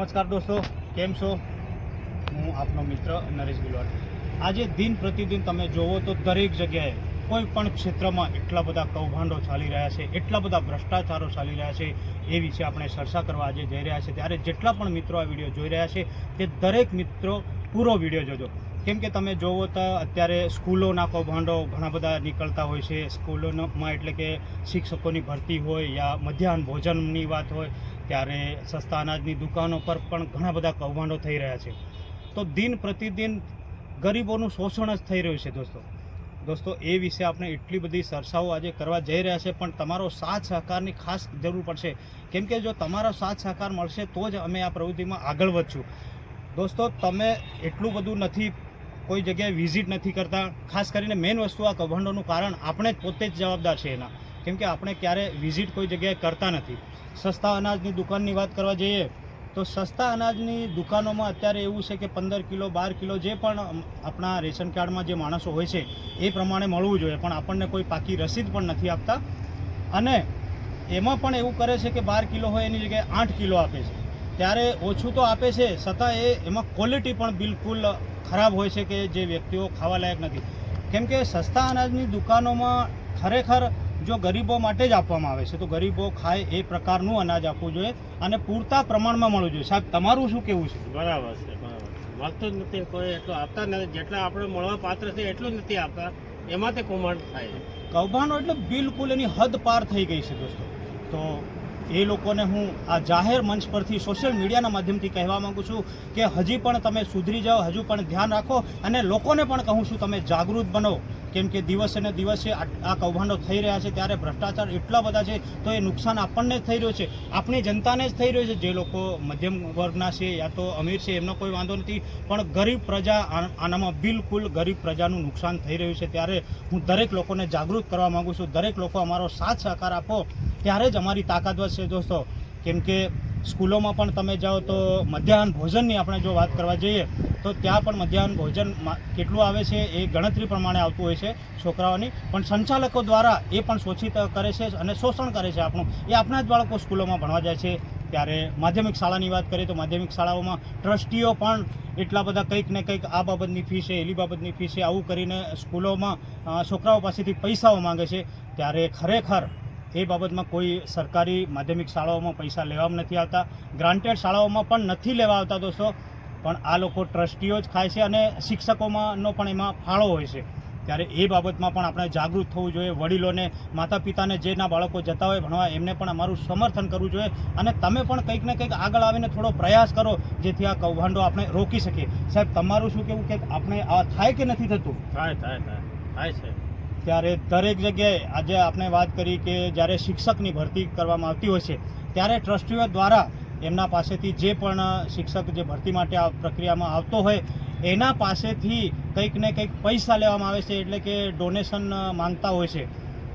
નમસ્કાર દોસ્તો, કેમ છો? હું આપનો મિત્ર નરેશ ગિલવાડ। આજે દિન પ્રતિદિન તમે જોવો તો દરેક જગ્યાએ કોઈ પણ ક્ષેત્રમાં એટલા બધા કૌભાંડો ચાલી રહ્યા છે, એટલા બધા ભ્રષ્ટાચારો ચાલી રહ્યા છે, એ વિશે આપણે ચર્ચા કરવા આજે જઈ રહ્યા છે। ત્યારે જેટલા પણ મિત્રો આ વિડીયો જોઈ રહ્યા છે તે દરેક મિત્રો પૂરો વિડીયો જોજો, કેમ કે તમે જોવો તો અત્યારે સ્કૂલોના કૌભાંડો ઘણા બધા નીકળતા હોય છે। સ્કૂલોમાં એટલે કે શિક્ષકોની ભરતી હોય યા મધ્યાહન ભોજનની વાત હોય, ત્યારે સસ્તા અનાજની દુકાનો પર પણ ઘણા બધા કૌભાંડો થઈ રહ્યા છે। તો દિન પ્રતિદિન ગરીબોનું શોષણ જ થઈ રહ્યું છે। દોસ્તો એ વિશે આપણે એટલી બધી ચર્ચાઓ આજે કરવા જઈ રહ્યા છે, પણ તમારો સાથ સહકારની ખાસ જરૂર પડશે, કેમ કે જો તમારો સાથ સહકાર મળશે તો જ અમે આ પ્રવૃત્તિમાં આગળ વધશું। દોસ્તો તમે એટલું બધું નથી કોઈ જગ્યાએ વિઝિટ નથી કરતા, ખાસ કરીને મેઇન વસ્તુ આ કૌભાંડોનું કારણ આપણે પોતે જ જવાબદાર છે એના, કેમ કે આપણે ક્યારે વિઝિટ કોઈ જગ્યાએ કરતા નથી। સસ્તા અનાજની દુકાનની વાત કરવા જઈએ તો સસ્તા અનાજની દુકાનોમાં અત્યારે એવું છે કે 15 કિલો 12 કિલો જે પણ આપણા રેશન કાર્ડમાં જે માણસો હોય છે એ પ્રમાણે મળવું જોઈએ, પણ આપણને કોઈ પાકી રસીદ પણ નથી આપતા, અને એમાં પણ એવું કરે છે કે 12 કિલો હોય એની જગ્યાએ 8 કિલો આપે છે। ત્યારે ઓછું તો આપે છે, છતાં એમાં ક્વોલિટી પણ બિલકુલ ખરાબ હોય છે કે જે વ્યક્તિઓ ખાવા લાયક નથી, કેમ કે સસ્તા અનાજની દુકાનોમાં ખરેખર જો ગરીબો માટે જ આપવામાં આવે છે તો ગરીબો ખાય એ પ્રકારનું અનાજ આપવું જોઈએ અને પૂરતા પ્રમાણમાં મળવું જોઈએ। સાહેબ, તમારું શું કહેવું છે? બરાબર છે, મળતું જ નથી, કોઈ એટલું આપતા નથી, જેટલા આપણે મળવા પાત્ર છે એટલું જ નથી આપતા, એમાંથી કૌભાંડ થાય છે। કૌભાંડો એટલે બિલકુલ એની હદ પાર થઈ ગઈ છે દોસ્તો। તો એ લોકોને હું આ જાહેર મંચ પરથી સોશિયલ મીડિયાના માધ્યમથી કહેવા માગું છું કે હજી પણ તમે સુધરી જાઓ, હજુ પણ ધ્યાન રાખો, અને લોકોને પણ કહું છું તમે જાગૃત બનો, કેમ કે દિવસે ને દિવસે આ કૌભાંડો થઈ રહ્યા છે, ત્યારે ભ્રષ્ટાચાર એટલા બધા છે તો એ નુકસાન આપણને જ થઈ રહ્યું છે, આપણી જનતાને જ થઈ રહ્યું છે। જે લોકો મધ્યમ વર્ગના છે યા તો અમીર છે એમનો કોઈ વાંધો નથી, પણ ગરીબ પ્રજા આનામાં બિલકુલ ગરીબ પ્રજાનું નુકસાન થઈ રહ્યું છે। ત્યારે હું દરેક લોકોને જાગૃત કરવા માગું છું, દરેક લોકો અમારો સાથ સહકાર આપો, ત્યારે જ અમારી તાકાત વધશે દોસ્તો। કેમ કે સ્કૂલોમાં પણ તમે જાઓ તો મધ્યાહન ભોજનની આપણે જો વાત કરવા જઈએ તો ત્યાં પણ મધ્યાહન ભોજન કેટલું આવે છે એ ગણતરી પ્રમાણે આવતું હોય છે છોકરાઓની, પણ સંચાલકો દ્વારા એ પણ શોષિત કરે છે અને શોષણ કરે છે આપણું, એ આપણા જ બાળકો સ્કૂલોમાં ભણવા જાય છે। ત્યારે માધ્યમિક શાળાની વાત કરીએ તો માધ્યમિક શાળાઓમાં ટ્રસ્ટીઓ પણ એટલા બધા કંઈક ને કંઈક આ બાબતની ફી છે, એલી બાબતની ફી છે, આવું કરીને સ્કૂલોમાં છોકરાઓ પાસેથી પૈસાઓ માંગે છે। ત્યારે ખરેખર એ બાબતમાં કોઈ સરકારી માધ્યમિક શાળાઓમાં પૈસા લેવામાં નથી આવતા, ગ્રાન્ટેડ શાળાઓમાં પણ નથી લેવા આવતા દોસ્તો, પણ આ લોકો ટ્રસ્ટીઓ જ ખાય છે અને શિક્ષકોમાંનો પણ એમાં ફાળો હોય છે। ત્યારે એ બાબતમાં પણ આપણે જાગૃત થવું જોઈએ, વડીલોને, માતા પિતાને જેના બાળકો જતા હોય ભણવા એમને પણ અમારું સમર્થન કરવું જોઈએ, અને તમે પણ કંઈક ને કંઈક આગળ આવીને થોડો પ્રયાસ કરો જેથી આ કૌભાંડો આપણે રોકી શકીએ। સાહેબ, તમારું શું કહેવું કે આપણે આ થાય કે નથી થતું? થાય છે। ત્યારે દરેક જગ્યાએ આજે આપણે વાત કરી કે જ્યારે શિક્ષકની ભરતી કરવામાં આવતી હોય છે ત્યારે ટ્રસ્ટીઓ દ્વારા એમના પાસેથી જે પણ શિક્ષક જે ભરતી માટે આ પ્રક્રિયામાં આવતો હોય એના પાસેથી કંઈક ને કંઈક પૈસા લેવામાં આવે છે, એટલે કે ડોનેશન માંગતા હોય છે,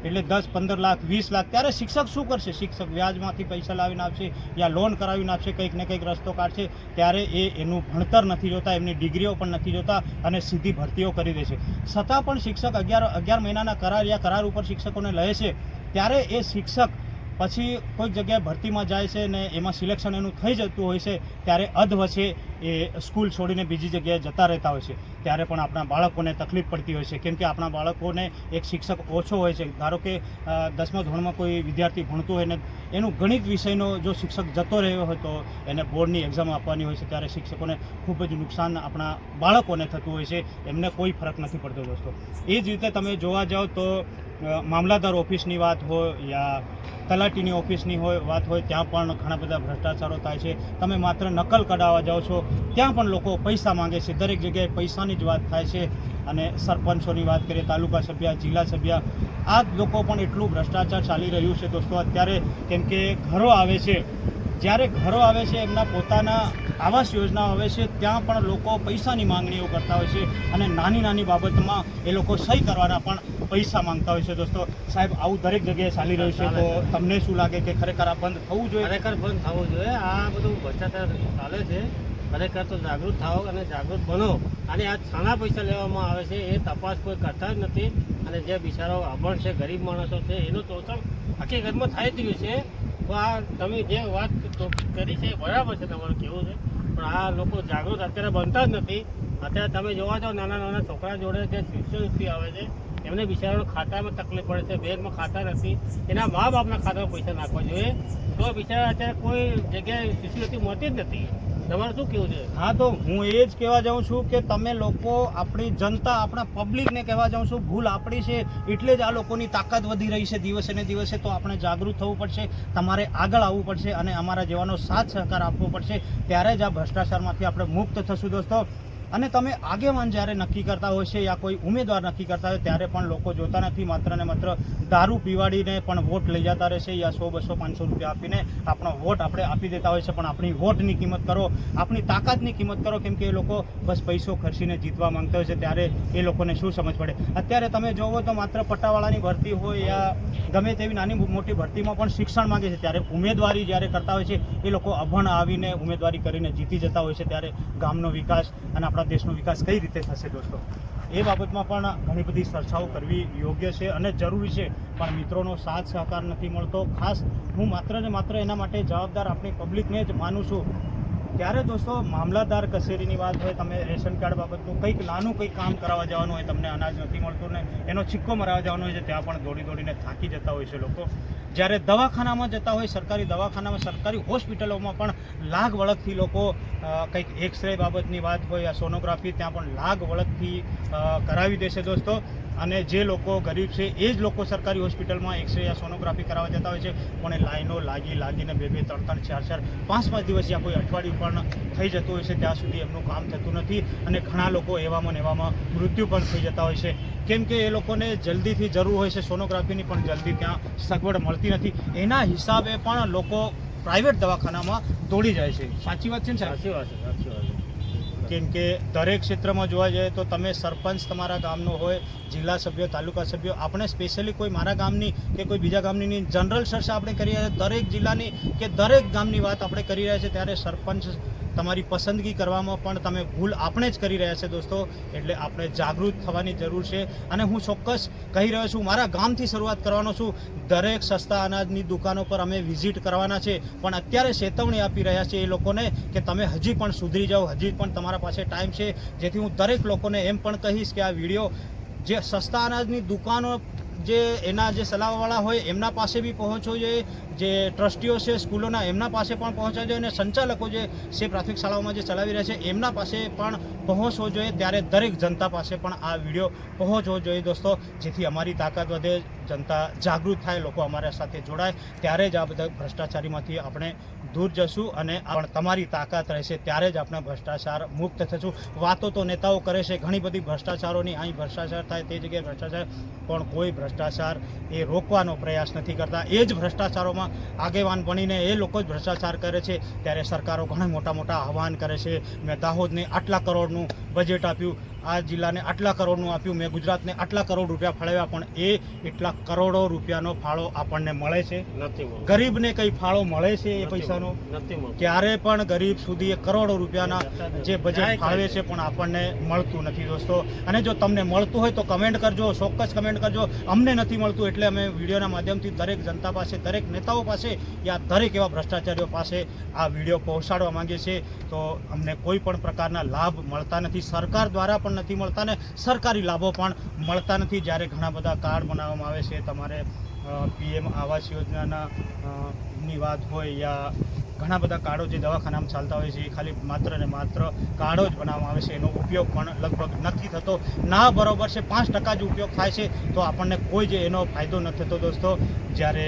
એટલે 10, 15 લાખ, 20 લાખ। ત્યારે શિક્ષક શું કરશે? શિક્ષક વ્યાજમાંથી પૈસા લાવીને આપશે યા લોન કરાવીને આપશે, કંઈક ને કંઈક રસ્તો કાઢશે, ત્યારે એનું ભણતર નથી જોતા, એમની ડિગ્રીઓ પણ નથી જોતા અને સીધી ભરતીઓ કરી દે છે। છતાં પણ શિક્ષક 11 મહિનાના કરાર યા કરાર ઉપર શિક્ષકોને લે છે, ત્યારે એ શિક્ષક પછી કોઈક જગ્યાએ ભરતીમાં જાય છે ને એમાં સિલેક્શન એનું થઈ જતું હોય છે, ત્યારે અધવચ્ચે એ સ્કૂલ છોડીને બીજી જગ્યાએ જતા રહેતા હોય છે। ત્યારે પણ આપણા બાળકોને તકલીફ પડતી હોય છે, કેમ કે આપણા બાળકોને એક શિક્ષક ઓછો હોય છે। ધારો કે 10મા ધોરણમાં કોઈ વિદ્યાર્થી ભણતું હોય ને એનું ગણિત વિષયનો જો શિક્ષક જતો રહ્યો હોય તો એને બોર્ડની એક્ઝામ આપવાની હોય છે, ત્યારે શિક્ષકોને ખૂબ જ નુકસાન આપણા બાળકોને થતું હોય છે, એમને કોઈ ફરક નથી પડતો દોસ્તો। એ જ રીતે તમે જોવા જાઓ તો મામલતદાર ઓફિસની વાત હોય યા તલાટીની ઓફિસની વાત હોય, ત્યાં પણ ઘણા બધા ભ્રષ્ટાચારો થાય છે। તમે માત્ર નકલ કઢાવવા જાઓ છો ત્યાં પણ લોકો પૈસા માંગે છે, દરેક જગ્યાએ પૈસાની જ વાત થાય છે। અને સરપંચોની વાત કરીએ, તાલુકા સભ્ય, જિલ્લા સભ્ય, આ જ લોકો પણ એટલું ભ્રષ્ટાચાર ચાલી રહ્યું છે દોસ્તો અત્યારે, કેમ કે ઘરો આવે છે, જ્યારે ઘરો આવે છે એમના પોતાના આવાસ યોજના આવે છે ત્યાં પણ લોકો પૈસાની માંગણીઓ કરતા હોય છે, અને નાની નાની બાબતમાં એ લોકો સહી કરવાના પણ પૈસા માંગતા હોય છે દોસ્તો। સાહેબ, આવું દરેક જગ્યાએ ચાલી રહ્યું છે, તો તમને શું લાગે કે ખરેખર આ બંધ થવું જોઈએ? ખરેખર બંધ થવું જોઈએ। આ બધું ભ્રષ્ટાચાર ચાલે છે, ખરેખર તો જાગૃત થાઓ અને જાગૃત બનો, અને આ શાના પૈસા લેવામાં આવે છે એ તપાસ કોઈ કરતા જ નથી, અને જે બિચારાઓ અભણ છે, ગરીબ માણસો છે, એનું શોષણ હકીકતમાં થાય જ રહ્યું છે। તો આ તમે જે વાત તો કરી છે બરાબર છે તમારું કેવું છે, પણ આ લોકો જાગૃત અત્યારે બનતા જ નથી. અત્યારે તમે જોવા જાઓ નાના નાના છોકરા જોડે જે શિષ્યવૃત્તિ આવે છે એમને બિચારાઓને ખાતામાં તકલીફ પડે છે, બેંકમાં ખાતા નથી, એના મા બાપના ખાતામાં પૈસા નાખવા જોઈએ તો બિચારા અત્યારે કોઈ જગ્યાએ શિષ્યવૃત્તિ મળતી જ નથી. તમારું શું કેવું છે? હા, તો હું એ જ કહેવા જાઉં છું કે તમે લોકો આપણી જનતા આપણા પબ્લિકને કહેવા જાઉં છું ભૂલ આપણી છે એટલે જ આ લોકોની તાકાત વધી રહી છે દિવસે ને દિવસે. તો આપણે જાગૃત થવું પડશે, તમારે આગળ આવવું પડશે અને અમારા જેવાનો સાથ સહકાર આપવો પડશે, ત્યારે જ આ ભ્રષ્ટાચારમાંથી આપણે મુક્ત થશું દોસ્તો. અને તમે આગેવાન જ્યારે નક્કી કરતા હોય છે યા કોઈ ઉમેદવાર નક્કી કરતા હોય ત્યારે પણ લોકો જોતા નથી, માત્ર ને માત્ર દારૂ પીવાડીને પણ વોટ લઈ જતા રહેશે યા 100, 200, 500 રૂપિયા આપીને આપણો વોટ આપણે આપી દેતા હોય છે. પણ આપણી વોટની કિંમત કરો, આપણી તાકાતની કિંમત કરો, કેમ કે એ લોકો બસ પૈસો ખર્ચીને જીતવા માંગતા હોય છે. ત્યારે એ લોકોને શું સમજ પડે? અત્યારે તમે જોવો તો માત્ર પટ્ટાવાળાની ભરતી હોય યા ગમે તેવી નાની મોટી ભરતીમાં પણ શિક્ષણ માંગે છે, ત્યારે ઉમેદવારી જ્યારે કરતા હોય છે એ લોકો અભણ આવીને ઉમેદવારી કરીને જીતી જતા હોય છે. ત્યારે ગામનો વિકાસ અને આપણા દેશનો વિકાસ કઈ રીતે થશે દોસ્તો? એ બાબતમાં પણ ઘણી બધી ચર્ચાઓ કરવી યોગ્ય છે અને જરૂરી છે, પણ મિત્રોનો સાથ સહકાર નથી મળતો. ખાસ હું માત્ર ને માત્ર એના માટે જવાબદાર આપણી પબ્લિકને જ માનું છું. ત્યારે દોસ્તો મામલતદાર કચેરીની વાત હોય, તમે રેશન કાર્ડ બાબતનું કંઈક નાનું કંઈક કામ કરાવવા જવાનું હોય, તમને અનાજ નથી મળતું ને એનો સિક્કો મરાવવા જવાનો હોય છે, ત્યાં પણ દોડીને થાકી જતા હોય છે લોકો. જ્યારે દવાખાનામાં જતા હોય, સરકારી દવાખાનામાં, સરકારી હોસ્પિટલોમાં પણ લાગ વળગથી લોકો કંઈક એક્સરે બાબતની વાત હોય યા સોનોગ્રાફી, ત્યાં પણ લાગ વળગથી કરાવી દેશે દોસ્તો. અને જે લોકો ગરીબ છે એ જ લોકો સરકારી હોસ્પિટલમાં એક્સરે યા સોનોગ્રાફી કરાવવા જતા હોય છે, પણ એ લાઈનો લાગીને 2-2, 3-3, 4-4, 5-5 દિવસ યા કોઈ અઠવાડિયું પણ થઈ જતું હોય છે, ત્યાં સુધી એમનું કામ થતું નથી. અને ઘણા લોકો એવામાં મૃત્યુ પણ થઈ જતા હોય છે, કેમ કે એ લોકોને જલ્દીથી જરૂર હોય છે સોનોગ્રાફીની, પણ જલ્દી ત્યાં સગવડ મળતી નથી. એના હિસાબે પણ લોકો પ્રાઇવેટ દવાખાનામાં દોડી જાય છે. સાચી વાત છે ને સાહેબ? સાચી વાત છે, સાચી વાત છે. કેમ કે દરેક ક્ષેત્રમાં જોવા જઈએ તો તમે સરપંચ તમારા ગામનો હોય, જિલ્લા સભ્યો, તાલુકા સભ્યો, આપણે સ્પેશિયલી કોઈ મારા ગામની કે કોઈ બીજા ગામની નહીં, જનરલ ચર્ચા આપણે કરી રહ્યા છીએ, દરેક જિલ્લાની કે દરેક ગામની વાત આપણે કરી રહ્યા છીએ. ત્યારે સરપંચ તમારી પસંદગી કરવામાં પણ તમે ભૂલ આપણે જ કરી રહ્યા છે દોસ્તો. એટલે આપણે જાગૃત થવાની જરૂર છે. અને હું ચોક્કસ કહી રહ્યો છું, મારા ગામથી શરૂઆત કરવાનો છું. દરેક સસ્તા અનાજની દુકાનો પર અમે વિઝિટ કરવાના છે, પણ અત્યારે ચેતવણી આપી રહ્યા છે એ લોકોને કે તમે હજી પણ સુધરી જાઓ, હજી પણ તમારા પાસે ટાઈમ છે. જેથી હું દરેક લોકોને એમ પણ કહીશ કે આ વિડીયો જે સસ્તા અનાજની દુકાનો જે એના જે સલાહવાળા હોય એમના પાસે બી પહોંચવો જોઈએ, જે ટ્રસ્ટીઓ છે સ્કૂલોના એમના પાસે પણ પહોંચવા જોઈએ, અને સંચાલકો જે છે પ્રાથમિક શાળાઓમાં જે ચલાવી રહ્યા છે એમના પાસે પણ પહોંચવો જોઈએ. ત્યારે દરેક જનતા પાસે પણ આ વિડીયો પહોંચવો જોઈએ દોસ્તો, જેથી અમારી તાકાત વધે, જનતા જાગૃત થાય, લોકો અમારા સાથે જોડાય. ત્યારે જ આ બધા ભ્રષ્ટાચારીમાંથી આપણે દૂર જશું અને પણ તમારી તાકાત રહેશે, ત્યારે જ આપણે ભ્રષ્ટાચાર મુક્ત થશું. વાતો તો નેતાઓ કરે છે ઘણી બધી ભ્રષ્ટાચારોની, અહીં ભ્રષ્ટાચાર થાય તે જગ્યાએ ભ્રષ્ટાચાર, પણ કોઈ ભ્રષ્ટાચાર એ રોકવાનો પ્રયાસ નથી કરતા. એ જ ભ્રષ્ટાચારોમાં આગેવાન બનીને એ લોકો જ ભ્રષ્ટાચાર કરે છે. ત્યારે સરકારો ઘણા મોટા આહવાન કરે છે, મેં દાહોદને આટલા કરોડનું બજેટ આપ્યું, આ જિલ્લાને આટલા કરોડનું આપ્યું, મેં ગુજરાતને આટલા કરોડ રૂપિયા ફાળવ્યા, પણ એ એટલા કરોડો રૂપિયાનો ફાળો આપણને મળે છે? નથી મળતું. ગરીબને કઈ ફાળો મળે છે એ પૈસાનો? નથી મળતું. ક્યારે પણ ગરીબ સુધી એ કરોડો રૂપિયાના જે બજેટ ફાળવે છે પણ આપણને મળતું નથી દોસ્તો. અને જો તમને મળતું હોય તો કમેન્ટ કરજો, ચોક્કસ કમેન્ટ કરજો. અમને નથી મળતું એટલે અમે વિડીયોના માધ્યમથી દરેક જનતા પાસે, દરેક નેતાઓ પાસે યા દરેક એવા ભ્રષ્ટાચારીઓ પાસે આ વિડીયો પહોંચાડવા માંગીએ છીએ. તો અમને કોઈ પણ પ્રકારના લાભ મળતા નથી, સરકાર દ્વારા પણ નથી મળતા ને સરકારી લાભો પણ મળતા નથી. જ્યારે ઘણા બધા કાર્ડ બનાવવામાં આવે છે, તમારે PM આવાસ યોજનાના ની વાત હોય યા ઘણા બધા કાર્ડો જે દવાખાનામાં ચાલતા હોય છે, એ ખાલી માત્ર ને માત્ર કાર્ડો જ બનાવવામાં આવે છે, એનો ઉપયોગ પણ લગભગ નથી થતો. ના બરોબર છે, 5% જ ઉપયોગ થાય છે, તો આપણને કોઈ જ એનો ફાયદો નથી થતો દોસ્તો. જ્યારે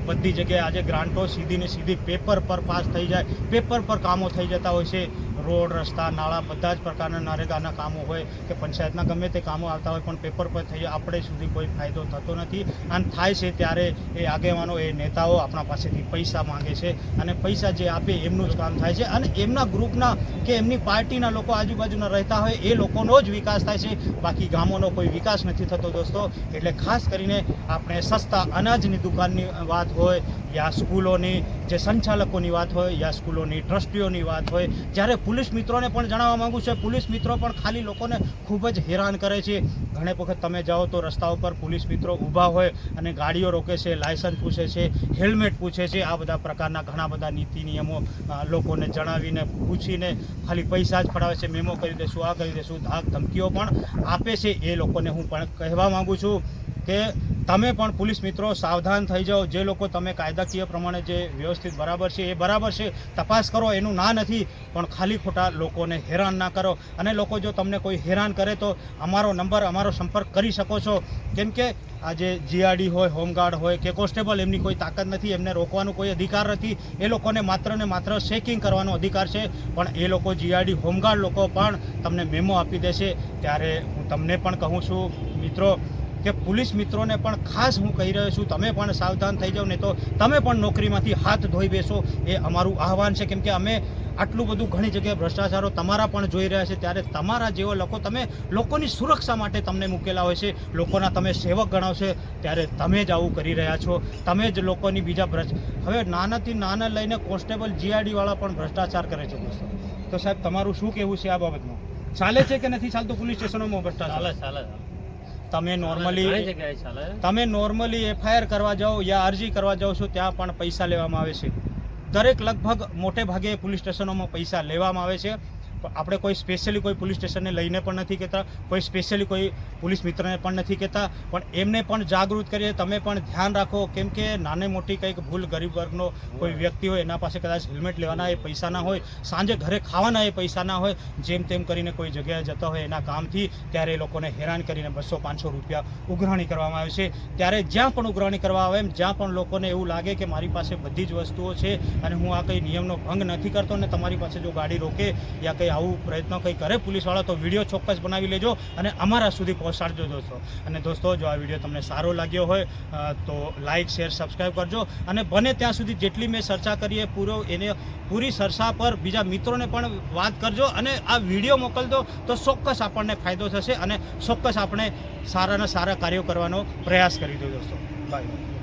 બધી જગ્યાએ આજે ગ્રાન્ટો સીધી પેપર પર પાસ થઈ જાય, પેપર પર કામો થઈ જતા હોય છે. રોડ, રસ્તા, નાળા, બધા જ પ્રકારના નરેગાના કામો હોય કે પંચાયતના ગમે તે કામો આવતા હોય, પણ પેપર પર થઈ આપણે સુધી કોઈ ફાયદો થતો નથી. અને થાય છે ત્યારે એ આગેવાનો, એ નેતાઓ આપણા પાસેથી પૈસા માંગે છે, અને પૈસા જે આપે એમનું જ કામ થાય છે, અને એમના ગ્રુપના કે એમની પાર્ટીના લોકો આજુબાજુના રહેતા હોય એ લોકોનો જ વિકાસ થાય છે, બાકી ગામોનો કોઈ વિકાસ નથી થતો દોસ્તો. એટલે ખાસ કરીને આપણે સસ્તા અનાજની દુકાનની વાત હોય યા સ્કૂલોની જે સંચાલકોની વાત હોય યા સ્કૂલોની ટ્રસ્ટીઓની વાત હોય, જ્યારે પોલીસ મિત્રોને પણ જણાવવા માગું છું, પોલીસ મિત્રો પણ ખાલી લોકોને ખૂબ જ હેરાન કરે છે. ઘણી વખત તમે જાઓ તો રસ્તા ઉપર પોલીસ મિત્રો ઊભા હોય અને ગાડીઓ રોકે છે, લાયસન્સ પૂછે છે, હેલ્મેટ પૂછે છે, આ બધા પ્રકારના ઘણા બધા નીતિ નિયમો લોકોને જણાવીને પૂછીને ખાલી પૈસા જ પડાવે છે, મેમો કરી દેશું, આ કરી દેશું, ધાક ધમકીઓ પણ આપે છે. એ લોકોને હું પણ કહેવા માગું છું કે તમે પણ પોલીસ મિત્રો સાવધાન થઈ જાઓ. જે લોકો તમે કાયદાકીય પ્રમાણે જે વ્યવસ્થિત બરાબર છે એ બરાબર છે, તપાસ કરો, એનું ના નથી, પણ ખાલી ખોટા લોકોને હેરાન ના કરો. અને લોકો જો તમને કોઈ હેરાન કરે તો અમારો નંબર, અમારો સંપર્ક કરી શકો છો. કેમ કે આ જે જીઆરડી હોય, હોમગાર્ડ હોય કે કોન્સ્ટેબલ, એમની કોઈ તાકાત નથી, એમને રોકવાનો કોઈ અધિકાર નથી. એ લોકોને માત્ર ને માત્ર ચેકિંગ કરવાનો અધિકાર છે. પણ એ લોકો જીઆરડી હોમગાર્ડ લોકો પણ તમને મેમો આપી દેશે. ત્યારે હું તમને પણ કહું છું મિત્રો કે પોલીસ મિત્રોને પણ ખાસ હું કહી રહ્યો છું, તમે પણ સાવધાન થઈ જાઓ, ને તો તમે પણ નોકરીમાંથી હાથ ધોઈ બેસો, એ અમારું આહવાન છે. કેમ કે અમે આટલું બધું ઘણી જગ્યાએ ભ્રષ્ટાચારો તમારા પણ જોઈ રહ્યા છે, ત્યારે તમારા જેવો લોકો, તમે લોકોની સુરક્ષા માટે તમને મૂકેલા હોય છે, લોકોના તમે સેવક ગણાવશે, ત્યારે તમે જ આવું કરી રહ્યા છો. તમે જ લોકોની બીજા હવે નાનાથી નાના લઈને કોન્સ્ટેબલ જીઆરડીવાળા પણ ભ્રષ્ટાચાર કરે છે દોસ્તો. તો સાહેબ તમારું શું કહેવું છે આ બાબતમાં? ચાલે છે કે નથી ચાલતું પોલીસ સ્ટેશનોમાં ભ્રષ્ટાચાર? ચાલે. તમે નોર્મલી એફઆઈઆર કરવા જાઓ યા અરજી કરવા જાઓ છો, ત્યાં પણ પૈસા લેવામાં આવે છે. દરેક લગભગ મોટે ભાગે પોલીસ સ્ટેશનોમાં પૈસા લેવામાં આવે છે. આપણે કોઈ સ્પેશિયલી કોઈ પોલીસ સ્ટેશનને લઈને પણ નથી કહેતા, કોઈ સ્પેશિયલી કોઈ પોલીસ મિત્રને પણ નથી કહેતા, પણ એમને પણ જાગૃત કરીએ. તમે પણ ધ્યાન રાખો, કેમ કે નાની મોટી કંઈક ભૂલ ગરીબ વર્ગનો કોઈ વ્યક્તિ હોય, એના પાસે કદાચ હેલ્મેટ લેવાના એ પૈસા ના હોય, સાંજે ઘરે ખાવાના એ પૈસા ના હોય, જેમ તેમ કરીને કોઈ જગ્યાએ જતા હોય એના કામથી, ત્યારે એ લોકોને હેરાન કરીને 200-500 રૂપિયા ઉઘરાણી કરવામાં આવે છે. ત્યારે જ્યાં પણ ઉઘરાણી કરવા આવે, જ્યાં પણ લોકોને એવું લાગે કે મારી પાસે બધી જ વસ્તુઓ છે અને હું આ કંઈ નિયમનો ભંગ નથી કરતો, ને તમારી પાસે જો ગાડી રોકે યા કંઈ આવું પ્રયત્ન કંઈ કરે પોલીસવાળા, તો વિડીયો ચોક્કસ બનાવી લેજો અને અમારા સુધી પહોંચાડજો દોસ્તો. અને દોસ્તો, જો આ વિડીયો તમને સારો લાગ્યો હોય તો લાઇક, શેર, સબસ્ક્રાઈબ કરજો. અને બને ત્યાં સુધી જેટલી મેં ચર્ચા કરી એને પૂરી ચર્ચા પર બીજા મિત્રોને પણ વાત કરજો અને આ વિડીયો મોકલજો, તો ચોક્કસ આપણને ફાયદો થશે અને ચોક્કસ આપણે સારાના સારા કાર્યો કરવાનો પ્રયાસ કરી દો દોસ્તો. બાય.